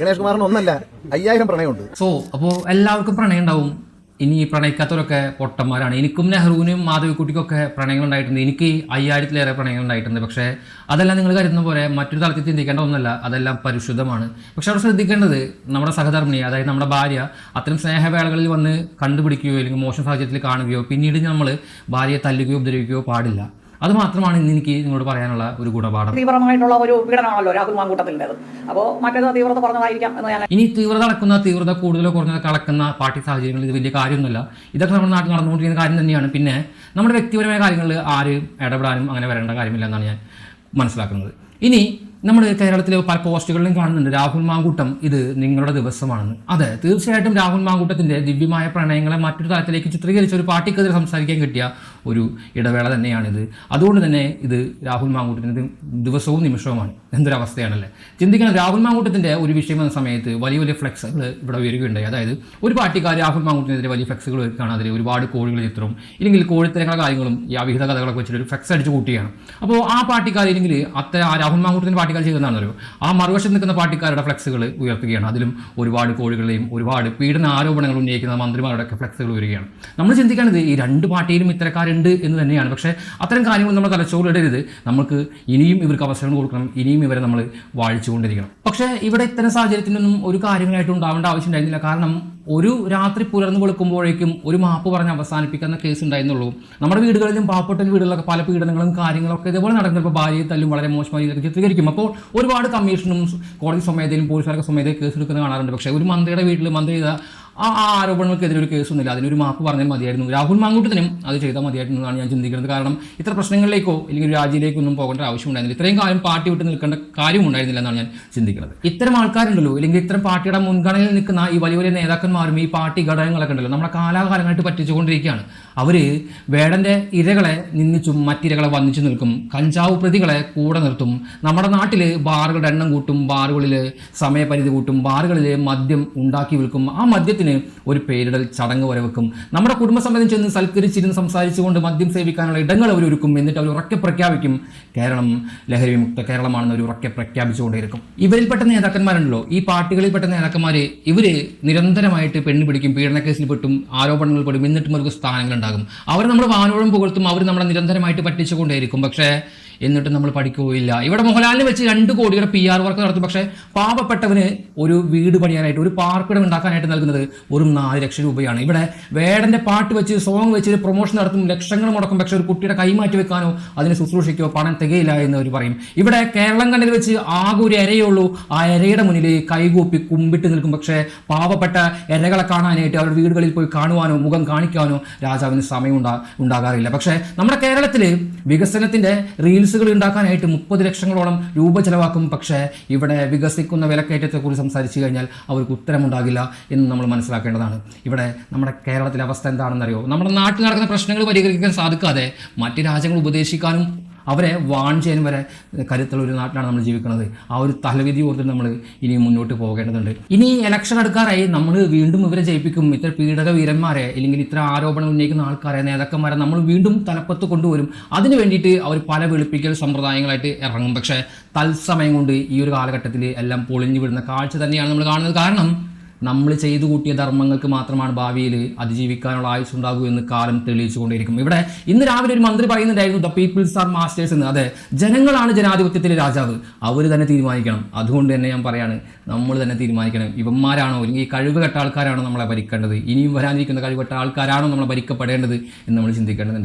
ഗണേഷ് കുമാറിന് ഒന്നല്ല 5000 പ്രണയമുണ്ട്. അപ്പോൾ എല്ലാവർക്കും പ്രണയം ഉണ്ടാവും. ഇനി പ്രണയിക്കാത്തവരൊക്കെ പൊട്ടന്മാരാണ്. എനിക്കും നെഹ്റുവിനും മാധവിക്കുട്ടിക്കൊക്കെ പ്രണയങ്ങൾ ഉണ്ടായിട്ടുണ്ട്. എനിക്ക് 5000-ലേറെ പ്രണയങ്ങൾ ഉണ്ടായിട്ടുണ്ട്. പക്ഷേ അതെല്ലാം നിങ്ങൾ കരുതുന്ന പോലെ മറ്റൊരു തലത്തിൽ ചിന്തിക്കേണ്ട ഒന്നല്ല. അതെല്ലാം പരിശുദ്ധമാണ്. പക്ഷെ അവിടെ ശ്രദ്ധിക്കേണ്ടത് നമ്മുടെ സഹധർമ്മിണി, അതായത് നമ്മുടെ ഭാര്യ അത്തരം സ്നേഹവേളകളിൽ വന്ന് കണ്ടുപിടിക്കുകയോ അല്ലെങ്കിൽ മോശം സാഹചര്യത്തിൽ കാണുകയോ പിന്നീട് നമ്മൾ ഭാര്യയെ തല്ലുകയോ ഉപദ്രവിക്കുകയോ പാടില്ല. അത് മാത്രമാണ് ഇന്ന് എനിക്ക് നിങ്ങളോട് പറയാനുള്ള ഒരു ഗുണപാഠം. തീവ്രമായിട്ടുള്ള ഒരു പീഡനമാണല്ലോ രാഹുൽ മാങ്കൂട്ടത്തിൻ്റെത്. അപ്പോൾ മറ്റേത് തീവ്രത കുറഞ്ഞതായിരിക്കാം എന്ന് ഞാൻ. ഇനി തീവ്രത കൂടുതലോ കുറഞ്ഞതൊക്കെ അളക്കുന്ന പാർട്ടി സാഹചര്യങ്ങളിൽ ഇത് വലിയ കാര്യമൊന്നുമില്ല. ഇതൊക്കെ നമ്മുടെ നാട്ടിൽ നടന്നുകൊണ്ടിരിക്കുന്ന കാര്യം തന്നെയാണ്. പിന്നെ നമ്മുടെ വ്യക്തിപരമായ കാര്യങ്ങളിൽ ആരും ഇടപെടാനും അങ്ങനെ വരേണ്ട കാര്യമില്ല എന്നാണ് ഞാൻ മനസ്സിലാക്കുന്നത്. ഇനി നമ്മൾ കേരളത്തിലെ പല പോസ്റ്റുകളിലും കാണുന്നുണ്ട് രാഹുൽ മാങ്കൂട്ടം ഇത് നിങ്ങളുടെ ദിവസമാണെന്ന്. അതെ, തീർച്ചയായിട്ടും രാഹുൽ മാങ്കൂട്ടത്തിൻ്റെ ദിവ്യമായ പ്രണയങ്ങളെ മറ്റൊരു തലത്തിലേക്ക് ചിത്രീകരിച്ച ഒരു പാർട്ടിക്കെതിരെ സംസാരിക്കാൻ കിട്ടിയ ഒരു ഇടവേള തന്നെയാണിത്. അതുകൊണ്ട് തന്നെ ഇത് രാഹുൽ മാങ്കൂട്ടത്തിൻ്റെ ദിവസവും നിമിഷവുമാണ്. എന്തൊരവസ്ഥയാണല്ലേ ചിന്തിക്കണം. രാഹുൽ മാങ്കൂട്ടത്തിൻ്റെ ഒരു വിഷയം എന്ന സമയത്ത് വലിയ വലിയ ഫ്ലെക്സുകൾ ഇവിടെ വരികയുണ്ടായി. അതായത് ഒരു പാർട്ടിക്കാർ രാഹുൽ മാങ്കൂട്ടത്തിനെതിരെ വലിയ ഫ്ലെക്സുകൾ വെക്കുകയാണ്. അതിൽ ഒരുപാട് കോഴികൾ ചിത്രവും ഇല്ലെങ്കിൽ കോഴിത്തരങ്ങളുടെ കാര്യങ്ങളും ഈ അവിഹിത കഥകളൊക്കെ വെച്ചിട്ട് ഒരു ഫ്ലെക്സ് അടിച്ച് കൂട്ടിയാണ്. അപ്പോൾ ആ പാർട്ടിക്കാർ ഇല്ലെങ്കിൽ രാഹുൽ മാങ്കൂട്ടത്തിൻ്റെ പാർട്ടിക്കാർ ചെയ്യുന്നതാണല്ലോ, ആ മറുവശത്ത് നിൽക്കുന്ന പാർട്ടിക്കാരുടെ ഫ്ലെക്സുകൾ ഉയർത്തുകയാണ്. അതിലും ഒരുപാട് കോഴികളെയും ഒരുപാട് പീഡന ആരോപണങ്ങൾ ഉന്നയിക്കുന്ന മന്ത്രിമാരുടെ ഒക്കെ ഫ്ലെക്സുകൾ വരികയാണ്. നമ്മൾ ചിന്തിക്കേണ്ടത് ഈ രണ്ട് പാർട്ടിയിലും ഇത്തരക്കാരുണ്ട് എന്ന് തന്നെയാണ്. പക്ഷേ അത്തരം കാര്യങ്ങൾ നമ്മൾ തലച്ചോറിടരുത്. നമുക്ക് ഇനിയും ഇവർക്ക് അവസരങ്ങൾ കൊടുക്കണം, ഇനിയും ഇവരെ നമ്മൾ വാഴിച്ചുകൊണ്ടിരിക്കണം. പക്ഷേ ഇവിടെ ഇത്തരം സാഹചര്യത്തിനൊന്നും ഒരു കാര്യങ്ങളായിട്ട് ഉണ്ടാവേണ്ട ആവശ്യം ഉണ്ടായിരുന്നില്ല. കാരണം ഒരു രാത്രി പുലർന്നു കൊടുക്കുമ്പോഴേക്കും ഒരു മാപ്പ് പറഞ്ഞ് അവസാനിപ്പിക്കുന്ന കേസ് ഉണ്ടായിരുന്നുള്ളൂ. നമ്മുടെ വീടുകളിലും പാവപ്പെട്ട വീടുകളിലൊക്കെ പല പീഡനങ്ങളും കാര്യങ്ങളൊക്കെ ഇതേപോലെ നടക്കുന്നപ്പോൾ ഭാര്യയെ തല്ലും വളരെ മോശമായ രീതിയിലൊക്കെ ചിത്രീകരിക്കും. അപ്പോൾ ഒരുപാട് കമ്മീഷനും കോടതി സ്വമേധയിലും പോലീസുകാർക്ക് സ്വമേധയിൽ കേസ് എടുക്കുന്നത് കാണാറുണ്ട്. പക്ഷേ ഒരു മന്ത്രിയുടെ വീട്ടിൽ മന്ത്രി ചെയ്ത ആ ആരോപണങ്ങൾക്കെതിരെ ഒരു കേസൊന്നുമില്ല. അതിനൊരു മാപ്പ് പറഞ്ഞാൽ മതിയായിരുന്നു. രാഹുൽ മാങ്കൂട്ടത്തിനും അത് ചെയ്താൽ മതിയായിരുന്നു എന്നാണ് ഞാൻ ചിന്തിക്കുന്നത്. കാരണം ഇത്ര പ്രശ്നങ്ങളിലേക്കോ അല്ലെങ്കിൽ രാജ്യത്തിലേക്കൊന്നും പോകേണ്ട ആവശ്യം ഉണ്ടായിരുന്നില്ല. ഇത്രയും കാലം പാർട്ടി വിട്ട് നിൽക്കേണ്ട കാര്യം ഉണ്ടായിരുന്നില്ല എന്നാണ് ഞാൻ ചിന്തിക്കുന്നത്. ഇത്തരം ആൾക്കാരുണ്ടല്ലോ, അല്ലെങ്കിൽ ഇത്തരം പാർട്ടിയുടെ മുൻഗണനയിൽ നിൽക്കുന്ന ഈ വലിയ വലിയ നേതാക്കന്മാരും ഈ പാർട്ടി ഘടകങ്ങളൊക്കെ ഉണ്ടല്ലോ, നമ്മളെ കാലാകാലങ്ങളായിട്ട് പറ്റിച്ചുകൊണ്ടിരിക്കുകയാണ്. അവർ വേടൻ്റെ ഇരകളെ നിന്ദിച്ചും മറ്റിരകളെ വന്നിച്ചു നിൽക്കും, കഞ്ചാവ് പ്രതികളെ കൂടെ നിർത്തും, നമ്മുടെ നാട്ടിൽ ബാറുകളുടെ എണ്ണം കൂട്ടും, ബാറുകളിൽ സമയപരിധി കൂട്ടും, ബാറുകളിൽ മദ്യം ഉണ്ടാക്കി വിൽക്കും, ആ മദ്യത്തിന് ഒരു പേരിടൽ ചടങ്ങ് വരെ വെക്കും, നമ്മുടെ കുടുംബസമേതം ചെന്ന് സൽക്കരിച്ചിരുന്ന് സംസാരിച്ചുകൊണ്ട് മദ്യം സേവിക്കാനുള്ള ഇടങ്ങൾ അവർ ഒരുക്കും. എന്നിട്ട് അവർ ഉറക്കെ പ്രഖ്യാപിക്കും കേരളം ലഹരി വിമുക്ത കേരളമാണെന്ന് അവർ ഉറക്കെ പ്രഖ്യാപിച്ചുകൊണ്ടേയിരിക്കും. ഇവരിൽപ്പെട്ട നേതാക്കന്മാരുണ്ടല്ലോ, ഈ പാർട്ടികളിൽപ്പെട്ട നേതാക്കന്മാർ, ഇവർ നിരന്തരമായിട്ട് പെണ്ണ് പിടിക്കും, പീഡനക്കേസിൽ പെട്ടും ആരോപണങ്ങൾ പെടും, എന്നിട്ടും അവർക്ക് സ്ഥാനങ്ങളുണ്ടാകും. അവർ നമ്മൾ വാനോളം പുകഴ്ത്തും, അവർ നമ്മളെ നിരന്തരമായിട്ട് പറ്റിച്ചുകൊണ്ടേയിരിക്കും. പക്ഷേ എന്നിട്ടും നമ്മൾ പഠിക്കുകയില്ല. ഇവിടെ മോഹൻലാലിനെ വെച്ച് 2 കോടിയുടെ PR വർക്ക് നടത്തും. പക്ഷേ പാവപ്പെട്ടവന് ഒരു വീട് പണിയാനായിട്ട് ഒരു പാർപ്പിടം ഉണ്ടാക്കാനായിട്ട് നൽകുന്നത് വെറും 4 ലക്ഷം രൂപയാണ്. ഇവിടെ വേടൻ്റെ പാട്ട് വെച്ച് സോങ് വെച്ച് പ്രൊമോഷൻ നടത്തും, ലക്ഷങ്ങൾ മുടക്കും. പക്ഷേ ഒരു കുട്ടിയുടെ കൈ മാറ്റി വെക്കാനോ അതിന് ശുശ്രൂഷയ്ക്കോ പണം തികയില്ല എന്ന് അവർ പറയും. ഇവിടെ കേരളം കണ്ണിൽ വെച്ച് ആകെ ഒരു ഇരയുള്ളൂ, ആ ഇരയുടെ മുന്നിൽ കൈകൂപ്പി കുമ്പിട്ട് നിൽക്കും. പക്ഷേ പാവപ്പെട്ട ഇരകളെ കാണാനായിട്ട് അവരുടെ വീടുകളിൽ പോയി കാണുവാനോ മുഖം കാണിക്കാനോ രാജാവിന് സമയം ഉണ്ടാകാറില്ല. പക്ഷേ നമ്മുടെ കേരളത്തിൽ വികസനത്തിൻ്റെ റീൽസുകൾ ഉണ്ടാക്കാനായിട്ട് 30 ലക്ഷങ്ങളോളം രൂപ ചെലവാക്കും. പക്ഷേ ഇവിടെ വികസിക്കുന്ന വിലക്കയറ്റത്തെക്കുറിച്ച് സംസാരിച്ചു കഴിഞ്ഞാൽ അവർക്ക് ഉത്തരമുണ്ടാകില്ല എന്ന് നമ്മൾ മനസ്സിലാക്കേണ്ടതാണ്. ഇവിടെ നമ്മുടെ കേരളത്തിലെ അവസ്ഥ എന്താണെന്നറിയോ? നമ്മുടെ നാട്ടിൽ നടക്കുന്ന പ്രശ്നങ്ങൾ പരിഹരിക്കാൻ സാധിക്കാതെ മറ്റ് രാജ്യങ്ങൾ ഉപദേശിക്കാനും അവരെ വാൺ ചെയ്യാൻ വരെ കരുത്തുള്ള ഒരു നാട്ടിലാണ് നമ്മൾ ജീവിക്കുന്നത്. ആ ഒരു തലവിധി ഓർത്തിട്ട് നമ്മൾ ഇനി മുന്നോട്ട് പോകേണ്ടതുണ്ട്. ഇനി ഇലക്ഷൻ എടുക്കാറായി, നമ്മൾ വീണ്ടും ഇവരെ ജയിപ്പിക്കും. ഇത്ര പീഡക വീരന്മാരെ അല്ലെങ്കിൽ ഇത്ര ആരോപണം ഉന്നയിക്കുന്ന ആൾക്കാരെ, നേതാക്കന്മാരെ നമ്മൾ വീണ്ടും തലപ്പത്ത് കൊണ്ടുവരും. അതിന് വേണ്ടിയിട്ട് അവർ പല വെളുപ്പിക്കൽ സമ്പ്രദായങ്ങളായിട്ട് ഇറങ്ങും. പക്ഷേ തത്സമയം കൊണ്ട് ഈ ഒരു കാലഘട്ടത്തിൽ എല്ലാം പൊളിഞ്ഞു വിടുന്ന കാഴ്ച തന്നെയാണ് നമ്മൾ കാണുന്നത്. കാരണം നമ്മൾ ചെയ്തു കൂട്ടിയ ധർമ്മങ്ങൾക്ക് മാത്രമാണ് ഭാവിയിൽ അതിജീവിക്കാനുള്ള ആയുസ് ഉണ്ടാകൂ എന്ന് കാലം തെളിയിച്ചുകൊണ്ടിരിക്കും. ഇവിടെ ഇന്ന് രാവിലെ ഒരു മന്ത്രി പറയുന്നുണ്ടായിരുന്നു ദ പീപ്പിൾസ് ആർ മാസ്റ്റേഴ്സ് എന്ന്. അതെ, ജനങ്ങളാണ് ജനാധിപത്യത്തിലെ രാജാവ്, അവർ തന്നെ തീരുമാനിക്കണം. അതുകൊണ്ട് തന്നെ ഞാൻ പറയാണ്, നമ്മൾ തന്നെ തീരുമാനിക്കണം. ഇവന്മാരാണോ അല്ലെങ്കിൽ ഈ കഴിവുകെട്ട ആൾക്കാരാണോ നമ്മളെ ഭരിക്കേണ്ടത്, ഇനിയും വരാനിരിക്കുന്ന കഴിവുകെട്ട ആൾക്കാരാണോ നമ്മളെ ഭരിക്കപ്പെടേണ്ടത് എന്ന് നമ്മൾ ചിന്തിക്കേണ്ടതുണ്ട്.